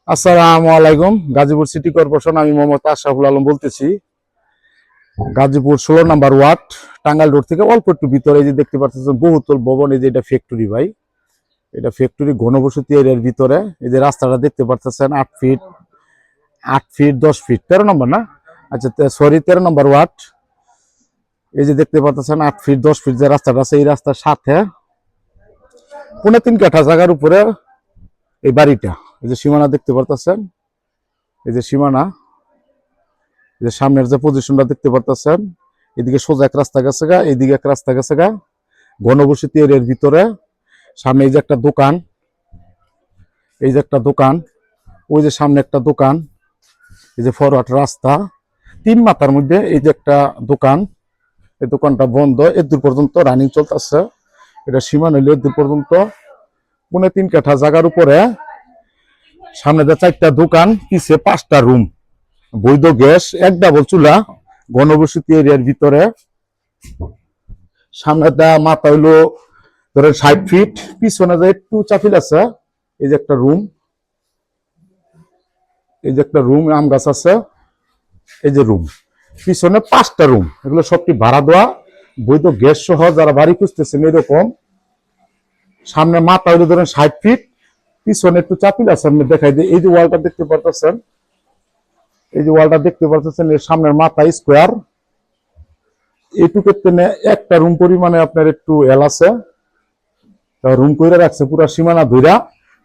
আসসালামু আলাইকুম। Gazipur city corporation, আমি মোহাম্মদ আশরাফুল আলম বলতেছি। গাজীপুর 16 নম্বর ওয়ার্ড, টাঙ্গাইল রোড থেকে অল্প একটু ভিতরে এই যে দেখতে পাচ্ছেন বহুতল ভবন। এই যে এটা ফ্যাক্টরি ভাই, এটা ফ্যাক্টরি ঘনবসতি এরিয়ার ভিতরে। এই যে রাস্তাটা দেখতে পাচ্ছেন 8 ফিট 8 ফিট 10 ফিট 13 নম্বর না, আচ্ছা সরি 13 নম্বর ওয়ার্ড। এই যে দেখতে পাচ্ছেন 8 ফিট 10 ফিট যে রাস্তাটা আছে, এই রাস্তার সাথে 3.5 কাঠা জায়গার উপরে এই বাড়িটা। এই যে সীমানা দেখতে পাচ্ছেন, এই যে সীমানা, যে সামনের যে পজিশনটা দেখতে পারতেছেন, এদিকে সোজা এক রাস্তা গেছে গা, এইদিকে এক রাস্তা গেছে গা, ঘনবসতি এরিয়ার ভিতরে। সামনে এই যে একটা দোকান, এই যে একটা দোকান, ওই যে সামনে একটা দোকান, এই যে ফরওয়ার্ড রাস্তা 3 মাথার মধ্যে এই যে একটা দোকান। এই দোকানটা বন্ধ, এদূর পর্যন্ত রানিং চলতেছে। এটা সীমানা হইলে এদূর পর্যন্ত 3.5 কাঠা জায়গার উপরে। সামনে যে 4টা দোকান, পিছে 5টা রুম, বৈধ গ্যাস, 1 ডাবল চুলা, ঘনবসতি এরিয়ার ভিতরে। সামনেটা মাথা হইলো ধরেন 60 ফিট, পিছনে যে একটু চাপিল আছে। এই যে একটা রুম, এই যে একটা রুম, আম গাছ আছে। এই যে রুম, পিছনে 5টা রুম, এগুলো সবটি ভাড়া দেওয়া, বৈধ গ্যাস সহ যারা বাড়ি খুঁজতেছেন এরকম। সামনে মাথা হইলো ধরেন 60 ফিট, পিছনে একটু চাপিল আছে। আপনি দেখাই দিই, এই যে ওয়ালটা দেখতে পারতেছেন, এই যে ওয়ালটা দেখতে পারতেছেন, এর সামনের মাথা স্কোয়ার। এইটুকুতে একটা রুম পরিমাণে আপনার একটু এল আছে, রুম করে রাখছে পুরা সীমানা ধইরা।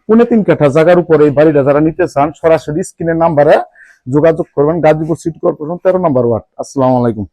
3.5 কাঠা জায়গার উপরে এই বাড়িটা যারা নিতে চান, সরাসরি স্ক্রিনের নাম্বারে যোগাযোগ করবেন। গাজীপুর সিটি কর্পোরেশন 13 নম্বর ওয়ার্ড। আসসালামু আলাইকুম।